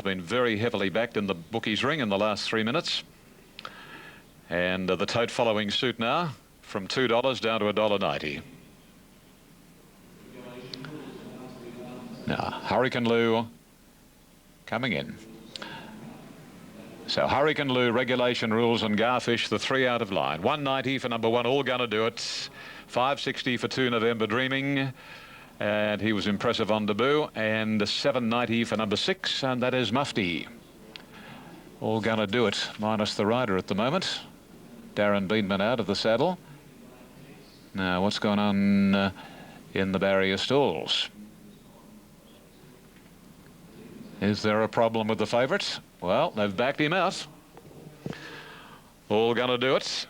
Been very heavily backed in the bookies ring in the last 3 minutes. And the tote following suit now from $2 down to $1.90. Now, Hurricane Lou coming in. So Hurricane Lou, Regulation Rules and Garfish, the 3 out of line. 190 for number 1, All Gonna Do It. 560 for 2, November Dreaming. And he was impressive on debut. And 790 for number 6, and that is Mufti. All Gonna Do It, minus the rider at the moment. Darren Beedman out of the saddle. Now, what's going on in the barrier stalls? Is there a problem with the favourite? Well, they've backed him out. All Gonna Do It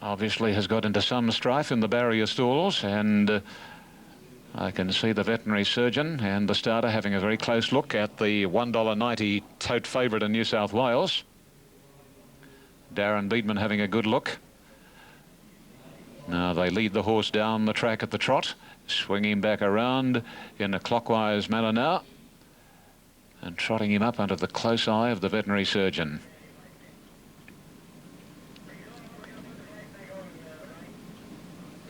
obviously has got into some strife in the barrier stalls, and I can see the veterinary surgeon and the starter having a very close look at the $1.90 tote favourite in New South Wales. Darren Beedman having a good look. Now they lead the horse down the track at the trot, swinging back around in a clockwise manner now, and trotting him up under the close eye of the veterinary surgeon.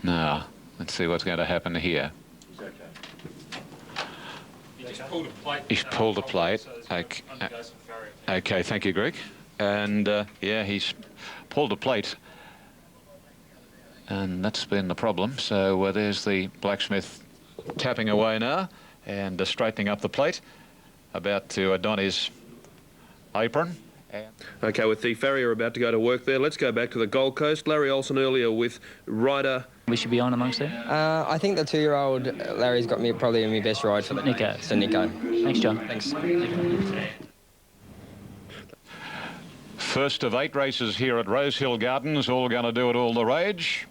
Now, let's see what's going to happen here. He's pulled a plate. Okay, thank you, Greg. And yeah, he's pulled a plate, and that's been the problem. So there's the blacksmith tapping away now and straightening up the plate, about to don his apron. Okay, with the farrier about to go to work there, let's go back to the Gold Coast. Larry Olsen earlier with rider. We should be on amongst there? I think the 2-year-old Larry's got me probably in my best ride for the Nico. So Nico. Thanks, John. Thanks. First of 8 races here at Rosehill Gardens. All Gonna Do It, all the rage.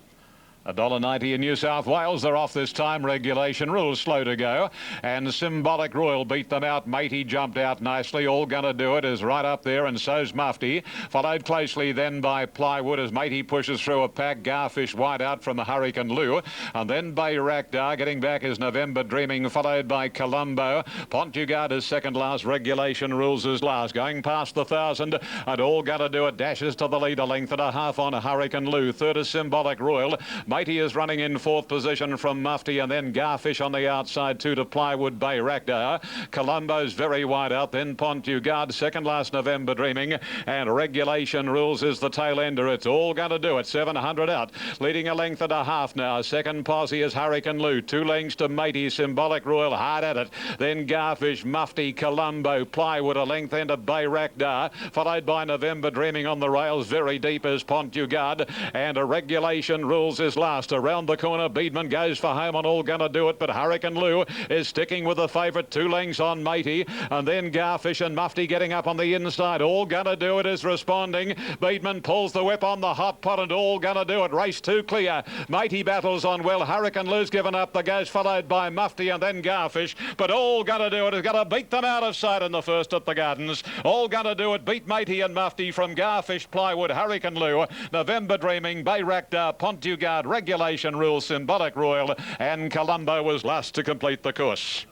$1.90 in New South Wales. They're off this time. Regulation Rules slow to go. And Symbolic Royal beat them out. Matey jumped out nicely. All Gonna Do It is right up there, and so's Mufti. Followed closely then by Plywood as Matey pushes through a pack. Garfish wide out from the Hurricane Lou. And then Bayraktar getting back is November Dreaming, followed by Colombo. Pontugard is second last. Regulation Rules is last. Going past the 1,000, and All Gonna Do It dashes to the lead, a length and a half on Hurricane Lou. Third is Symbolic Royal. Matey is running in 4th position from Mufti, and then Garfish on the outside, 2 to Plywood, Bayraktar. Colombo's very wide out, then Pontugard, second last November Dreaming, and Regulation Rules is the tail ender. It's All Gonna Do It, 700 out, leading a length and a half now. Second posse is Hurricane Lou, 2 lengths to Matey, Symbolic Royal hard at it, then Garfish, Mufti, Colombo, Plywood, a length end of Bayraktar, followed by November Dreaming on the rails. Very deep is Pontugard, and a Regulation Rules is last. Around the corner, Beedman goes for home on All Gonna Do It, but Hurricane Lou is sticking with the favourite, 2 lengths on Matey, and then Garfish and Mufti getting up on the inside. All Gonna Do It is responding. Beedman pulls the whip on the hot pot, and All Gonna Do It. Race 2 clear. Matey battles on well. Hurricane Lou's given up the ghost, followed by Mufti and then Garfish, but All Gonna Do It is going to beat them out of sight in the first at the Gardens. All Gonna Do It beat Matey and Mufti from Garfish, Plywood, Hurricane Lou, November Dreaming, Bayraktar, Pontugard, Regulation Rules, Symbolic Royal, and Colombo was last to complete the course.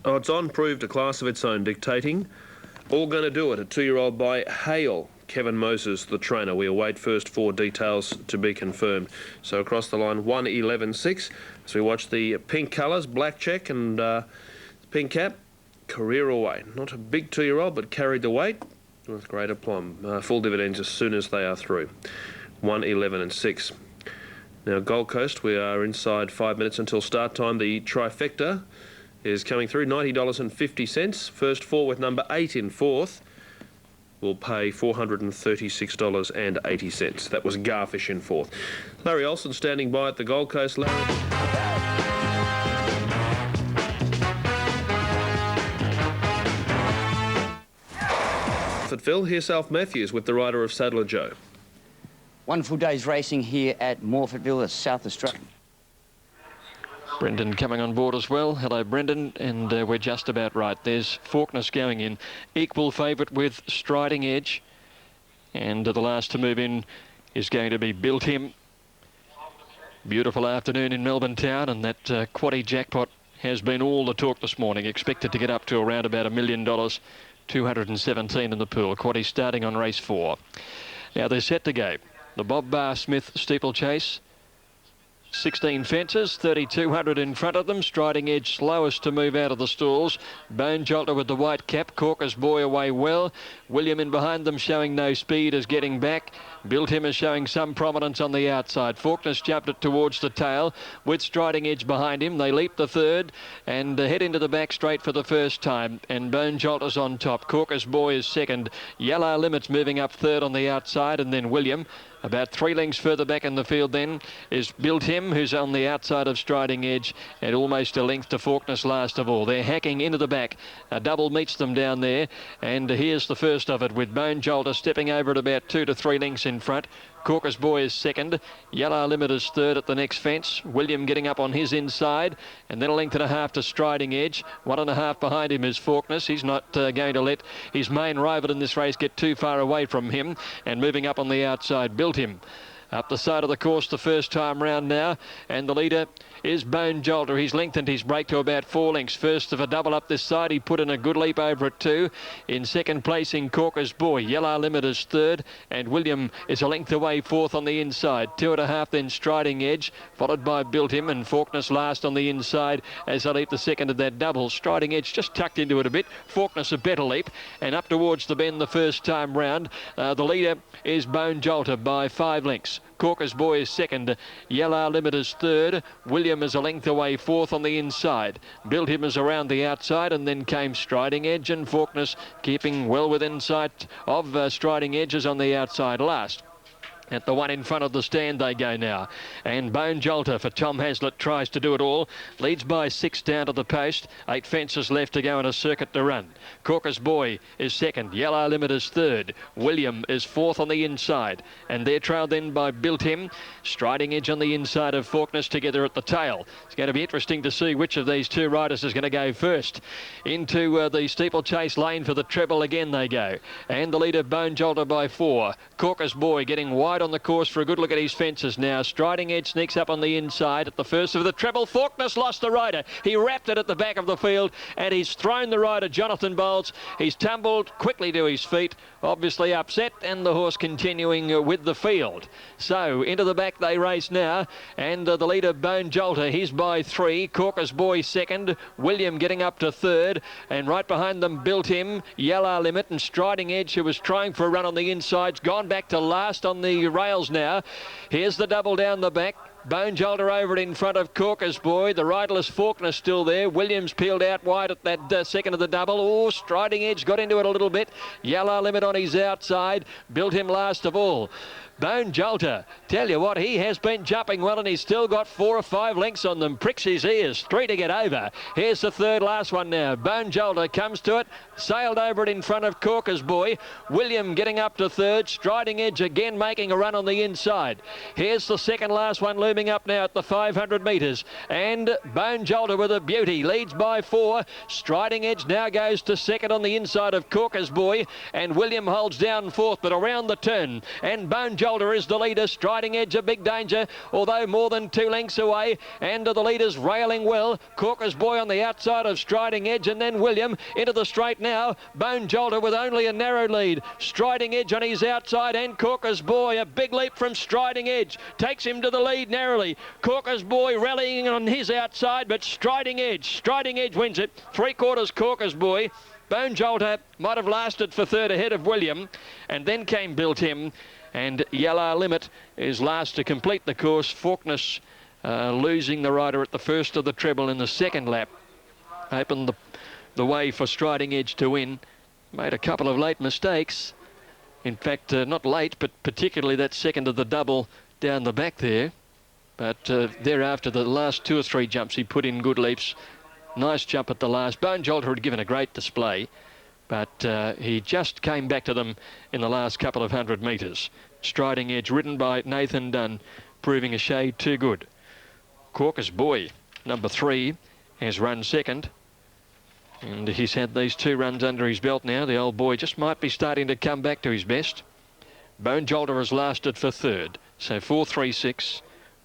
Odds on proved a class of its own, dictating All Gonna Do It, a 2-year-old by Hale. Kevin Moses, the trainer. We await first 4 details to be confirmed. So across the line, 1-11-6. As we watch the pink colours, black check and pink cap, career away. Not a big 2-year-old, but carried the weight with great aplomb. Full dividends as soon as they are through. 1-11-6. Now, Gold Coast, we are inside 5 minutes until start time. The trifecta is coming through, $90.50. First 4 with number 8 in 4th will pay $436.80. That was Garfish in 4th. Larry Olsen standing by at the Gold Coast. Larry. Morphettville, here's Alf Matthews with the rider of Saddler Joe. Wonderful day's racing here at Morphettville, South Australia. Brendan coming on board as well. Hello, Brendan. And we're just about right. There's Faulkner's going in. Equal favourite with Striding Edge. And the last to move in is going to be Built Him. Beautiful afternoon in Melbourne town, and that quaddie jackpot has been all the talk this morning. Expected to get up to around about $1 million. 217 in the pool. Quaddy starting on race 4. Now they're set to go. The Bob Barr Smith steeplechase. 16 fences, 3,200 in front of them. Striding Edge slowest to move out of the stalls. Bone Jolter with the white cap. Corker's Boy away well. William in behind them showing no speed is getting back. Built Him is showing some prominence on the outside. Faulkner's jumped it towards the tail with Striding Edge behind him. They leap the third and head into the back straight for the first time. And Bone Jolter's on top. Corker's Boy is second. Yellow Limit's moving up third on the outside, and then William. About 3 lengths further back in the field then is Built Him, who's on the outside of Striding Edge, and almost a length to Faulkner's last of all. They're hacking into the back. A double meets them down there, and here's the first of it with Bone Jolter stepping over at about 2 to 3 lengths in front. Corker's Boy is second. Yellow Limit is third at the next fence. William getting up on his inside, and then a length and a half to Striding Edge. 1.5 behind him is Faulkner's. He's not going to let his main rival in this race get too far away from him, and moving up on the outside, Built Him. Up the side of the course the first time round now, and the leader is Bone Jolter. He's lengthened his break to about 4 lengths. First of a double up this side, he put in a good leap over at 2. In second place in Corker's Boy. Yellow Limit is third, and William is a length away fourth on the inside. 2.5 then Striding Edge, followed by Built Him, and Faulkner's last on the inside as they leap the second of that double. Striding Edge just tucked into it a bit. Faulkner's a better leap, and up towards the bend the first time round. The leader is Bone Jolter by 5 lengths. Corker's Boy is second. Yellow Limit is third. William is a length away fourth on the inside. Built Him is around the outside, and then came Striding Edge, and Faulkner's keeping well within sight of Striding Edges on the outside last. At the one in front of the stand they go now. And Bone Jolter for Tom Hazlitt tries to do it all. Leads by 6 down to the post. 8 fences left to go in a circuit to run. Corker's Boy is second. Yellow Limit is third. William is fourth on the inside. And they're trailed then by Built Him. Striding Edge on the inside of Faulkner's together at the tail. It's going to be interesting to see which of these two riders is going to go first. Into the steeplechase lane for the treble again they go. And the leader Bone Jolter by 4. Corker's Boy getting wide on the course for a good look at his fences now. Striding Edge sneaks up on the inside at the first of the treble. Faulkner's lost the rider. He wrapped it at the back of the field, and he's thrown the rider, Jonathan Bowles. He's tumbled quickly to his feet, obviously upset, and the horse continuing with the field. So into the back they race now, and the leader Bone Jolter, he's by 3. Corker's Boy second. William getting up to third, and right behind them Built Him, Yellow Limit, and Striding Edge, who was trying for a run on the inside's gone back to last on the rails now. Here's the double down the back. Bone Jolter over it in front of Corker's Boy. The riderless Faulkner still there. Williams peeled out wide at that second of the double. Oh, Striding Edge got into it a little bit. Yellow Limit on his outside. Built Him last of all. Bone Jolter, tell you what, he has been jumping well, and he's still got 4 or 5 lengths on them. Pricks his ears, 3 to get over. Here's the third last one now. Bone Jolter comes to it, sailed over it in front of Corker's Boy. William getting up to third. Striding Edge again making a run on the inside. Here's the second last one looming up now at the 500 metres. And Bone Jolter with a beauty leads by 4. Striding Edge now goes to second on the inside of Corker's Boy, and William holds down fourth, but around the turn. And Bone Jolter is the leader. Striding Edge a big danger, although more than 2 lengths away, and the leader's railing well. Corker's Boy on the outside of Striding Edge, and then William into the straight now. Bone Jolter with only a narrow lead. Striding Edge on his outside, and Corker's Boy, a big leap from Striding Edge, takes him to the lead narrowly. Corker's Boy rallying on his outside, but Striding Edge wins it. 3/4 Corker's Boy. Bone Jolter might have lasted for third ahead of William, and then came Built Him, and Yellow Limit is last to complete the course. Faulkner's losing the rider at the first of the treble in the second lap. Opened the way for Striding Edge to win. Made a couple of late mistakes. In fact, not late, but particularly that second of the double down the back there. But thereafter, the last 2 or 3 jumps, he put in good leaps. Nice jump at the last. Bone Jolter had given a great display, but he just came back to them in the last couple of 100 metres. Striding Edge, ridden by Nathan Dunn, proving a shade too good. Corker's Boy, number 3, has run second, and he's had these 2 runs under his belt now. The old boy just might be starting to come back to his best. Bone Jolter has lasted for third, so 4, 3, 6.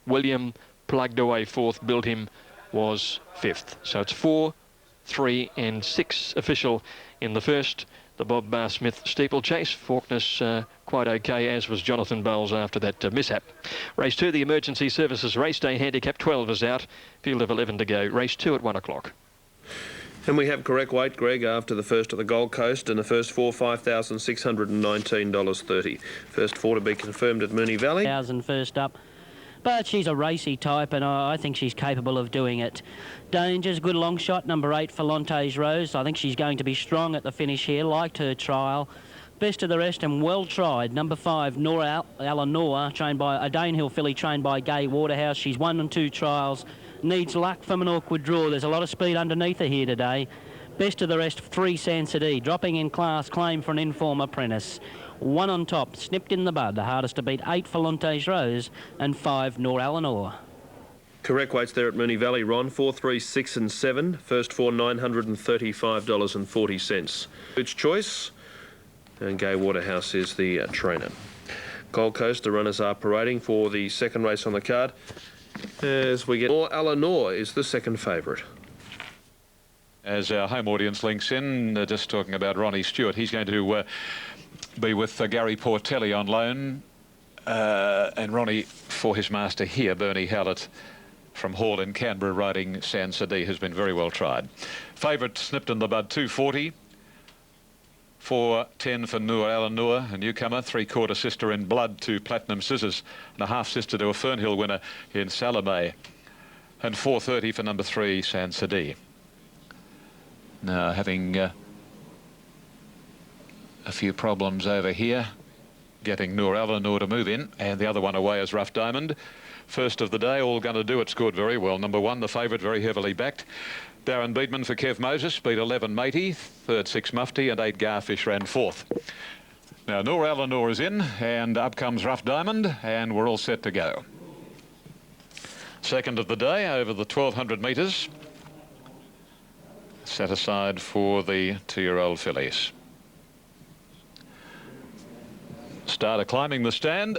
William plugged away fourth. Built Him was fifth. So it's 4, 3 and 6 official in the first. the Bob Smith steeplechase. Faulkner's quite okay, as was Jonathan Bowles after that mishap. Race 2, the Emergency Services Race Day Handicap 12 is out. Field of 11 to go. Race 2 at 1 o'clock. And we have correct weight, Greg, after the first at the Gold Coast, and the first four, $5,619.30. First four to be confirmed at Moonee Valley. 1,000 first up. But she's a racy type, and I think she's capable of doing it. Dangers, good long shot, number 8, Falante's Rose. I think she's going to be strong at the finish here, liked her trial. Best of the rest and well tried. Number 5, Nora Eleanor, trained by a Danehill filly, trained by Gay Waterhouse. She's 1 and 2 trials. Needs luck from an awkward draw. There's a lot of speed underneath her here today. Best of the rest, 3, Sansadi, dropping in class, claim for an inform apprentice. 1 on top, snipped in the bud. The hardest to beat, 8, Falante's Rose, and 5, Nora Eleanor. Correct weights there at Moonee Valley, Ron. 4, 3, 6 and 7. First four, $935.40. Its choice, and Gay Waterhouse is the trainer. Gold Coast, the runners are parading for the second race on the card. As we get more, Eleanor is the second favourite. As our home audience links in, just talking about Ronnie Stewart, he's going to be with Gary Portelli on loan, and Ronnie for his master here, Bernie Hallett from Hall in Canberra, riding Sansadi, has been very well tried. Favourite snipped in the bud, 240. 4.10 for Noor Eleanor, a newcomer, 3/4 sister in blood to Platinum Scissors, and a half sister to a Fernhill winner in Yallambee, and 4.30 for number 3, Sansadi. Now, having a few problems over here, getting Noor Eleanor to move in, and the other one away is Rough Diamond. First of the day, all going to do it, scored very well. Number 1, the favourite, very heavily backed. Darren Beatman for Kev Moses, beat 11 Matey, third 6 Mufti, and 8 Garfish ran 4th. Now, Noor Eleanor is in, and up comes Rough Diamond, and we're all set to go. Second of the day, over the 1,200 metres, set aside for the 2-year-old fillies. Starter climbing the stand.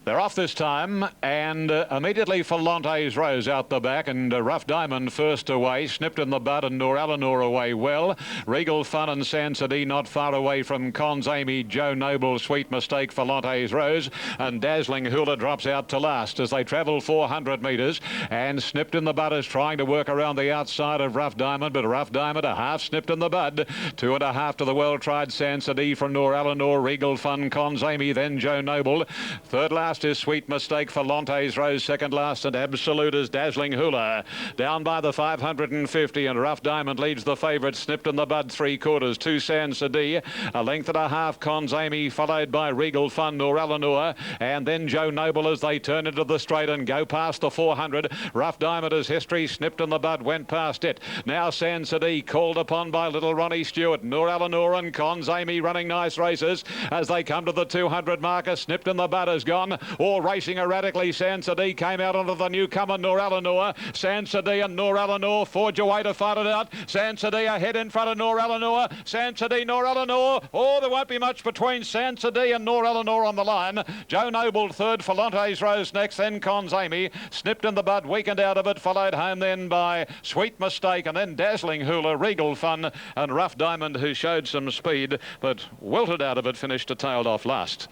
They're off this time, and immediately Falante's Rose out the back, and Rough Diamond first away, snipped in the bud, and Noor Eleanor away well. Regal Fun and Sansadi not far away from Cons Amy, Joe Noble, Sweet Mistake, Falante's Rose, and Dazzling Hula drops out to last as they travel 400 metres, and snipped in the bud is trying to work around the outside of Rough Diamond, but Rough Diamond a half snipped in the bud. 2.5 to the well-tried Sansadi from Noor Eleanor, Regal Fun, Cons Amy, then Joe Noble. Third last is Sweet Mistake, Falante's Rose second last, and Absolute is Dazzling Hula. Down by the 550, and Rough Diamond leads the favourite, snipped in the bud 3/4, 2 Sansadi, a length and a half Cons Amy, followed by Regal Fun, Noor Eleanor, and then Joe Noble as they turn into the straight and go past the 400. Rough Diamond as history, snipped in the bud, went past it. Now Sansadi called upon by little Ronnie Stewart. Noor Eleanor and Cons Amy running nice races as they come to the 200 marker. Snipped in the bud has gone. All racing erratically. Sansadi came out onto the newcomer, Noor Eleanor. Sansadi and Noor Eleanor forge away to fight it out. Sansadi ahead in front of Noor Eleanor. Sansadi, Noor Eleanor. Oh, there won't be much between Sansadi and Noor Eleanor on the line. Joe Noble third, Falante's Rose next, then Cons Amy. Snipped in the bud, weakened out of it, followed home then by Sweet Mistake, and then Dazzling Hula, Regal Fun, and Rough Diamond, who showed some speed, but wilted out of it, finished a tailed off last.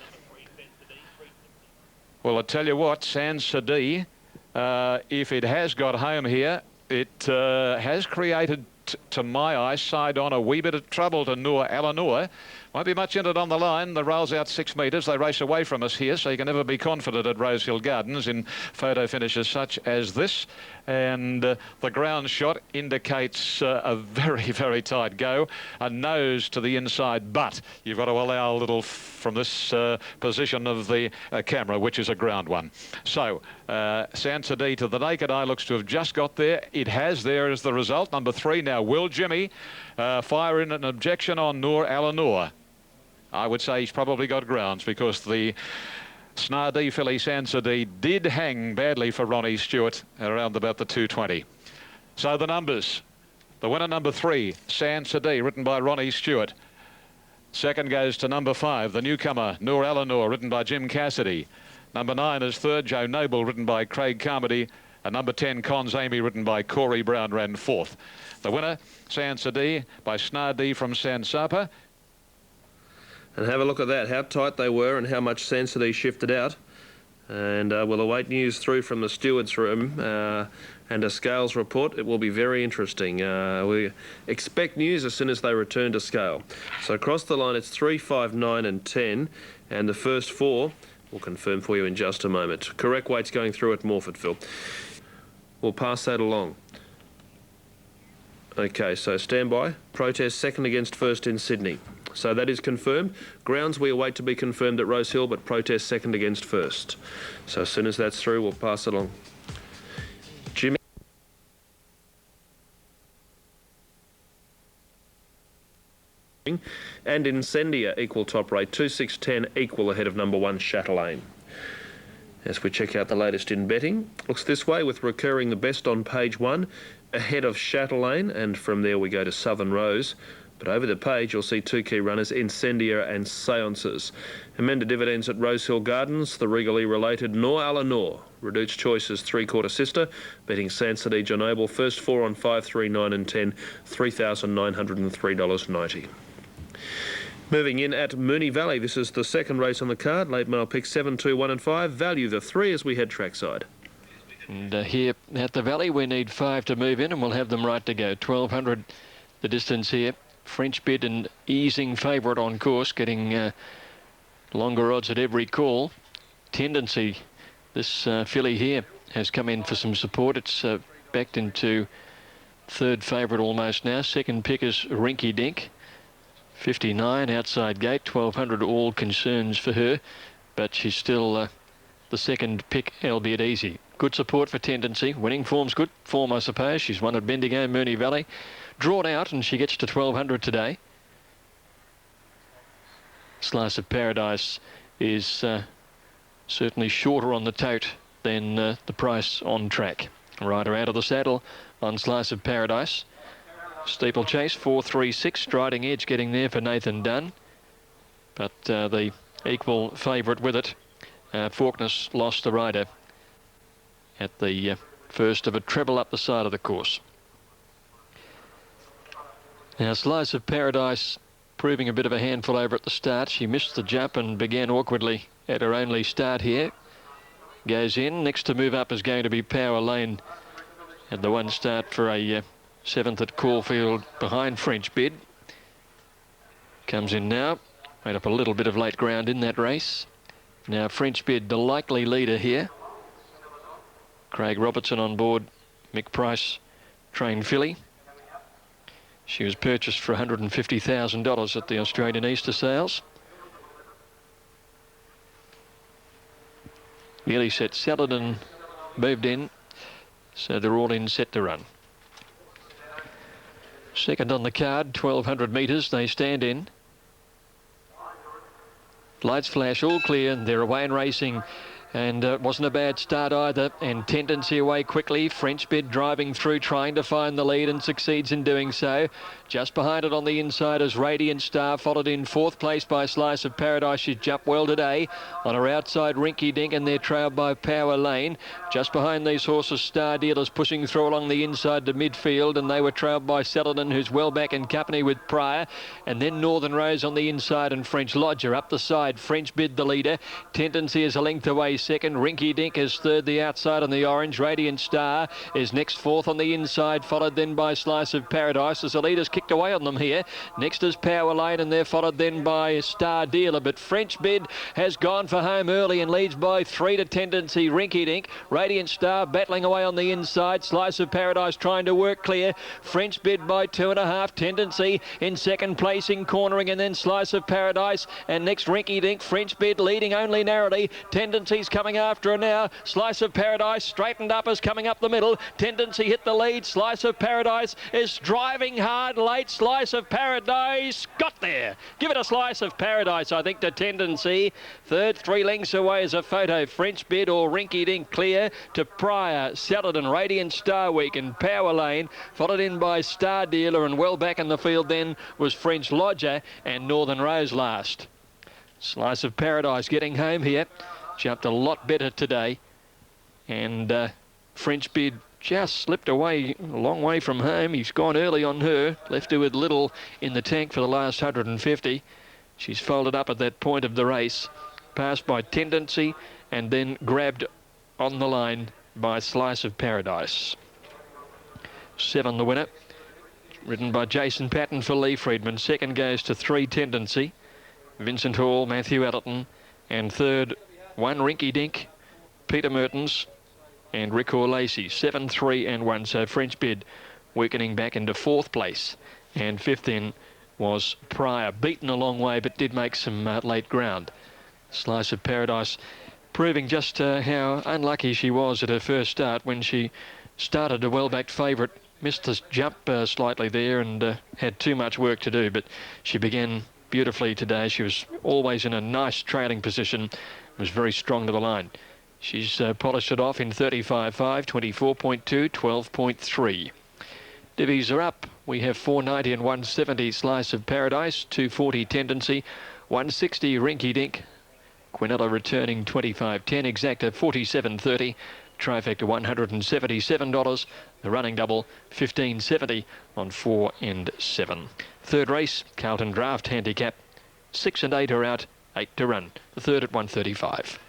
Well, I tell you what, Sansadi, if it has got home here, it has created, to my eyesight, on a wee bit of trouble to Noor Eleanor. Won't be much in it on the line. The rolls out 6 metres. They race away from us here, so you can never be confident at Rosehill Gardens in photo finishes such as this. And the ground shot indicates a very, very tight go. A nose to the inside, but you've got to allow a little from this position of the camera, which is a ground one. So Sansadi to the naked eye looks to have just got there. It has. There is the result. Number 3 now, Will Jimmy fire in an objection on Noor Eleanor. I would say he's probably got grounds, because the Snardee filly Sansadi did hang badly for Ronnie Stewart around about the 220. So the numbers. The winner, number 3, Sansadi, written by Ronnie Stewart. Second goes to number 5, the newcomer, Noor Eleanor, written by Jim Cassidy. Number 9 is third, Joe Noble, written by Craig Carmody. A number 10, Cons Amy, ridden by Corey Brown, ran fourth. The winner, Sansadi, by Snardi from Sansapa. And have a look at that, how tight they were and how much Sansadi shifted out. And we'll await news through from the stewards' room and a scales report. It will be very interesting. We expect news as soon as they return to scale. So across the line, it's 3, 5, 9 and 10. And the first 4 we'll confirm for you in just a moment. Correct weights going through at Morphettville. We'll pass that along. Okay, so stand by. Protest second against first in Sydney. So that is confirmed. Grounds we await to be confirmed at Rosehill, but protest second against first. So as soon as that's through, we'll pass it along. Jimmy. And Incendia equal top rate, 2-6-10 equal ahead of number 1 Chatelaine. As we check out the latest in betting, looks this way with recurring the best on page 1 ahead of Chatelaine, and from there we go to Southern Rose. But over the page, you'll see 2 key runners, Incendia and Seances. Amended dividends at Rosehill Gardens, the regally related Nor a la Nor. Reduced choices, 3/4 sister, betting Sansadi John Abel. First 4 on 5, 3, 9 and 10, $3,903.90. Moving in at Moonee Valley, this is the second race on the card. Late mile pick 7, 2, 1 and 5. Value the 3 as we head trackside. And here at the Valley, we need 5 to move in, and we'll have them right to go. 1,200 the distance here. French Bid an easing favourite on course, getting longer odds at every call. Tendency, this filly here has come in for some support. It's backed into third favourite almost now. Second pick is Rinky Dink. 59 outside gate, 1,200 all concerns for her, but she's still the second pick, albeit easy. Good support for Tendency. Winning form's good form, I suppose. She's won at Bendigo, Moonee Valley. Drawn out, and she gets to 1,200 today. Slice of Paradise is certainly shorter on the tote than the price on track. Rider out of the saddle on Slice of Paradise. Steeplechase 4-3-6, Striding Edge getting there for Nathan Dunn, but the equal favourite with it. Faulkner's lost the rider at the first of a treble up the side of the course. Now Slice of Paradise proving a bit of a handful over at the start. She missed the jump and began awkwardly at her only start here. Goes in. Next to move up is going to be Power Lane at the one start for a 7th at Caulfield behind French Bid. Comes in now. Made up a little bit of late ground in that race. Now French Bid, the likely leader here. Craig Robertson on board. Mick Price, trained filly. She was purchased for $150,000 at the Australian Easter sales. Nearly set. Saladin moved in, so they're all in set to run. Second on the card, 1,200 metres. They stand in. Lights flash, all clear. They're away and racing. And it wasn't a bad start either. And Tendency away quickly. French Bid driving through, trying to find the lead, and succeeds in doing so. Just behind it on the inside is Radiant Star, followed in 4th place by Slice of Paradise. She's jumped well today. On her outside, Rinky Dink, and they're trailed by Power Lane. Just behind these horses, Star Dealers pushing through along the inside to midfield, and they were trailed by Saladin, who's well back in company with Pryor. And then Northern Rose on the inside, and French Lodger up the side. French Bid the leader. Tendency is a length away second. Rinky Dink is third, the outside on the orange. Radiant Star is next, 4th on the inside, followed then by Slice of Paradise as the leaders kicked away on them here. Next is Power Lane, and they're followed then by Star Dealer, but French Bid has gone for home early and leads by 3 to Tendency. Rinky Dink, Radiant Star battling away on the inside. Slice of Paradise trying to work clear. French Bid by 2.5. Tendency in second placing, cornering, and then Slice of Paradise, and next Rinky Dink. French Bid leading only narrowly. Tendency's coming after her now. Slice of Paradise straightened up as coming up the middle. Tendency hit the lead. Slice of Paradise is driving hard late. Slice of Paradise got there. Give it a Slice of Paradise, I think, to Tendency. Third, 3 lengths away is a photo. French Bid or Rinky Dink clear to Pryor, Saladin, Radiant Star Week and Power Lane, followed in by Star Dealer, and well back in the field then was French Lodger and Northern Rose last. Slice of Paradise getting home here. Jumped a lot better today, and French Bid just slipped away a long way from home. He's gone early on her, left her with little in the tank for the last 150. She's folded up at that point of the race, passed by Tendency and then grabbed on the line by Slice of Paradise. 7 the winner, ridden by Jason Patton for Lee Friedman. Second goes to 3 Tendency, Vincent Hall, Matthew Ellerton, and third 1 Rinky Dink, Peter Mertens and Rick Lacey. 7, 3 and 1. So French Bid weakening back into 4th place, and 5th then was Pryor, beaten a long way but did make some late ground. Slice of Paradise proving just how unlucky she was at her first start when she started a well-backed favourite. Missed the jump slightly there and had too much work to do, but she began beautifully today. She was always in a nice trailing position, was very strong to the line. She's polished it off in 35.5, 24.2, 12.3. Divvies are up. We have 490 and 170 Slice of Paradise, 240 Tendency, 160 Rinky Dink, Quinella returning 25.10, Exacta 47.30, trifecta $177, the running double 15.70 on 4 and 7. Third race, Carlton Draught handicap, 6 and 8 are out, 8 to run. The third at 135.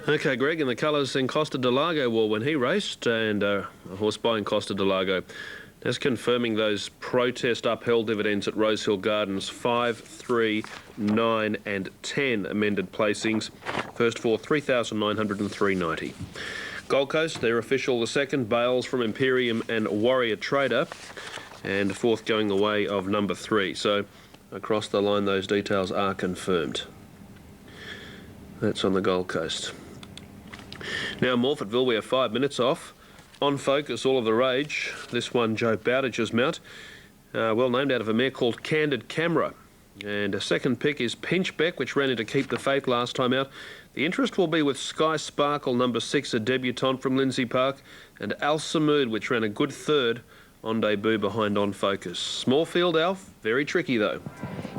Okay, Greg, in the colours in Costa de Lago wore when he raced, and a horse buying Costa de Lago. That's confirming those protest upheld dividends at Rosehill Gardens. 5, 3, 9 and 10 amended placings. First 4, 3,900 and 390. Gold Coast, their official the second, Bales from Imperium and Warrior Trader. And fourth going the way of number 3. So across the line, those details are confirmed. That's on the Gold Coast. Now, Morphettville, we have 5 minutes off. On Focus, All of the Rage. This one, Joe Bowditch's mount. Well named out of a mare called Candid Camera. And a second pick is Pinchbeck, which ran into Keep the Faith last time out. The interest will be with Sky Sparkle, number 6, a debutant from Lindsay Park, and Al Samud, which ran a good third on debut behind On Focus. Small field, Alf. Very tricky, though.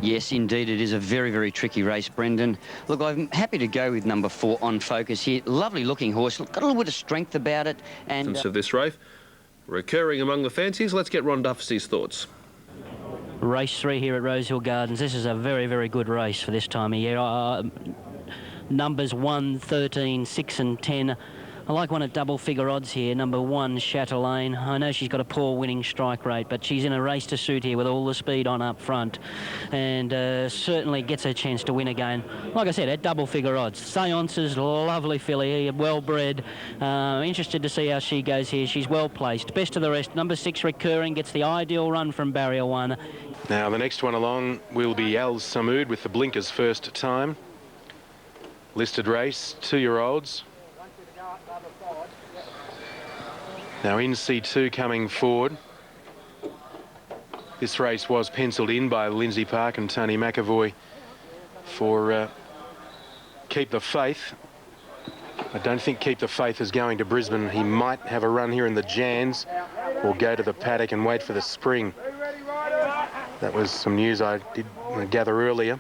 Yes, indeed, it is a very, very tricky race, Brendan. Look, I'm happy to go with number 4, On Focus here. Lovely looking horse. Got a little bit of strength about it. And Of this race, recurring among the fancies, let's get Ron Duffy's thoughts. Race 3 here at Rosehill Gardens. This is a very, very good race for this time of year. Numbers 1, 13, 6 and 10. I like one at double figure odds here. Number 1, Chatelaine. I know she's got a poor winning strike rate, but she's in a race to suit here with all the speed on up front, and certainly gets a chance to win again. Like I said, at double figure odds. Seances, lovely filly, well bred. Interested to see how she goes here. She's well placed. Best of the rest. Number 6, Recurring, gets the ideal run from barrier 1. Now the next one along will be Al Samud with the blinkers first time. Listed race, 2-year-olds. Now in C2 coming forward. This race was penciled in by Lindsay Park and Tony McAvoy for Keep the Faith. I don't think Keep the Faith is going to Brisbane. He might have a run here in the Jans or go to the paddock and wait for the spring. That was some news I did gather earlier.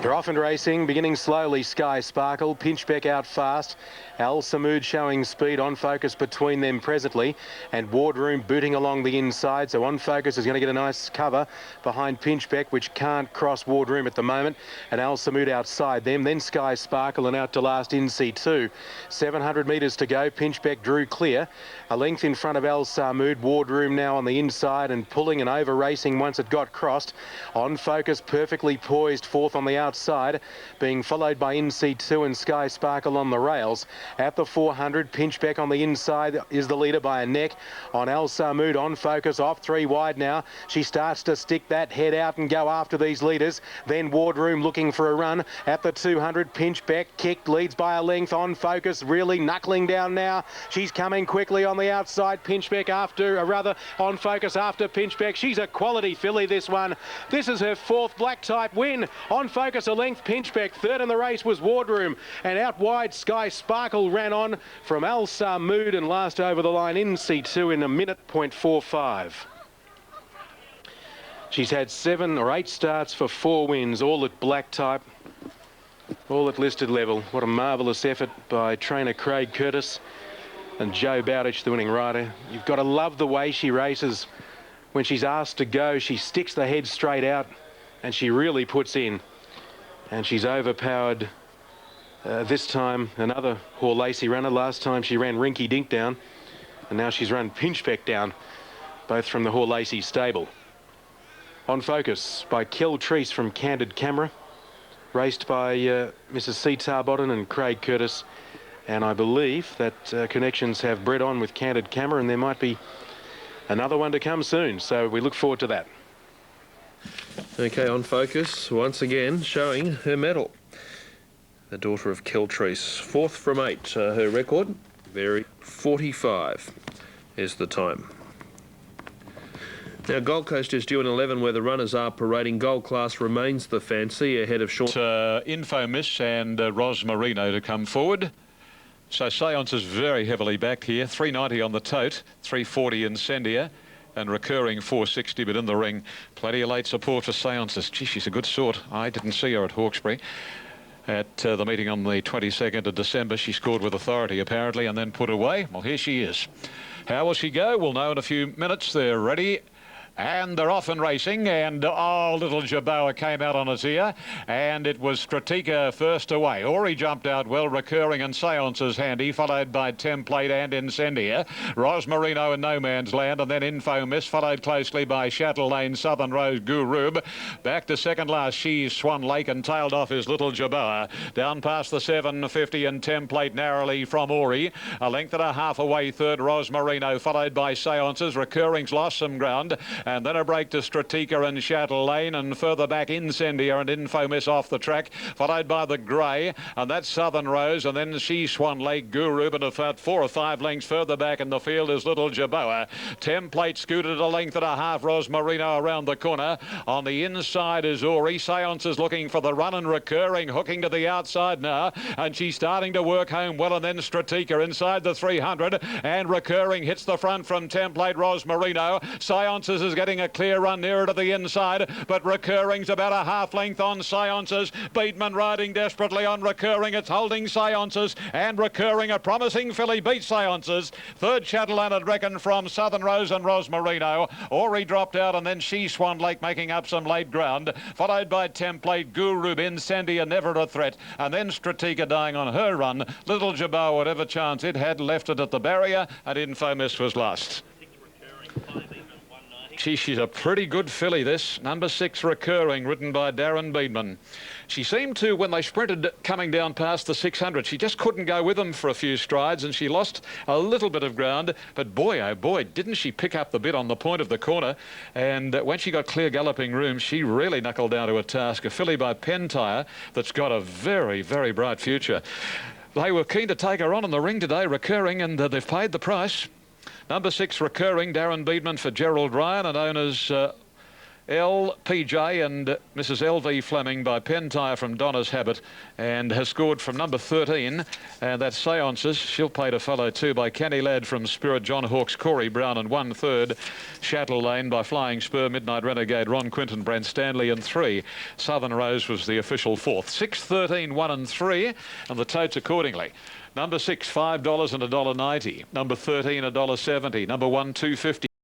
Draught racing, beginning slowly. Sky Sparkle, Pinchbeck out fast. Al Samud showing speed. On Focus between them presently, and Wardroom booting along the inside. So On Focus is going to get a nice cover behind Pinchbeck, which can't cross Wardroom at the moment, and Al Samud outside them. Then Sky Sparkle and out to last in C2. 700 metres to go. Pinchbeck drew clear. A length in front of Al Samud. Wardroom now on the inside and pulling and over racing once it got crossed. On Focus perfectly poised fourth on the outside, being followed by NC2 and Sky Sparkle on the rails. At the 400, Pinchbeck on the inside is the leader by a neck on Al Samud. On Focus off 3 wide now. She starts to stick that head out and go after these leaders. Then Wardroom looking for a run. At the 200, Pinchbeck kicked, leads by a length. On Focus really knuckling down now. She's coming quickly on the outside. Pinchbeck after, or rather On Focus after Pinchbeck. She's a quality filly, this one. This is her 4th black type win. On Focus a length, Pinchbeck. Third in the race was Wardroom, and out wide Sky Sparkle ran on from Al Samud and last over the line in C2 in a minute .45. She's had 7 or 8 starts for 4 wins, all at black type, all at listed level. What a marvellous effort by trainer Craig Curtis And Joe Bowditch, the winning rider. You've got to love the way she races. When she's asked to go, she sticks the head straight out and she really puts in. And she's overpowered this time another Hall Lacey runner. Last time she ran Rinky Dink down, and now she's run Pinchbeck down, both from the Hall Lacey stable. On Focus by Kel Treese from Candid Camera, raced by Mrs. C. Tarbotton and Craig Curtis. And I believe that connections have bred on with Candid Camera, and there might be another one to come soon. So we look forward to that. Okay, On Focus, once again, showing her medal. The daughter of Kel Treese, 4th from 8. Her record, very 45 is the time. Now, Gold Coast is due in 11 where the runners are parading. Gold Class remains the fancy ahead of Sean. Info Miss and Ros Marino to come forward. So Seance is very heavily backed here. 390 on the tote, 340 Incendia, and recurring 460, but in the ring. Plenty of late support for Seances. Gee, she's a good sort. I didn't see her at Hawkesbury. At the meeting on the 22nd of December, she scored with authority, apparently, and then put away. Well, here she is. How will she go? We'll know in a few minutes. They're ready. And they're off and racing, and little Jaboa came out on his ear, and it was Stratika first away. Ori jumped out well, recurring, and Seances handy, followed by Template and Incendia. Rosmarino in no man's land, and then Info Miss, followed closely by Chattel Lane, Southern Rose, Gurub. Back to second last, She's Swan Lake, and tailed off his little Jaboa. Down past the 750 and Template narrowly from Ori. A length and a half away, third Rosmarino, followed by Seances. Recurring's lost some ground. And then a break to Stratika and Chattel Lane, and further back Incendia and Infomiss off the track, followed by the Grey, and that's Southern Rose, and then She Swan Lake, Guru, and about 4 or 5 lengths further back in the field is Little Jaboa. Template scooted a length and a half, Rosmarino around the corner. On the inside is Ori. Seance is looking for the run, and Recurring hooking to the outside now, and she's starting to work home well, and then Stratika inside the 300, and Recurring hits the front from Template, Rosmarino. Seances is getting a clear run nearer to the inside, but Recurring's about a half length on Seances. Beatman riding desperately on Recurring. It's holding Seances, and Recurring, a promising filly, beats Seances. Third Chattel, I'd reckon, from Southern Rose and Rosmarino. Ori dropped out, and then She Swan Lake making up some late ground, followed by Template, Guru, Incendia, never a threat, and then Stratika dying on her run. Little Jaboa, whatever chance it had, left it at the barrier, and Infomiss was last. Gee, she's a pretty good filly, this. Number 6, Recurring, ridden by Darren Beedman. She seemed to, when they sprinted coming down past the 600, she just couldn't go with them for a few strides, and she lost a little bit of ground. But boy, oh boy, didn't she pick up the bit on the point of the corner. And when she got clear galloping room, she really knuckled down to a task. A filly by Pentire that's got a very, very bright future. They were keen to take her on in the ring today, Recurring, and they've paid the price. Number 6, Recurring, Darren Beedman for Gerald Ryan, and owners LPJ and Mrs. LV Fleming by Pentire from Donna's Habit, and has scored from number 13, and that's Seances. She'll pay to follow too by Canny Lad from Spirit, John Hawkes, Corey Brown, and 1/3 Chattel Lane by Flying Spur, Midnight Renegade, Ron Quinton, Brent Stanley, and 3 Southern Rose was the official 4th. 6, 13, 1 and 3, and the totes accordingly. Number 6, $5 and $1.90. Number 13, $1.70. Number 1, $2.50.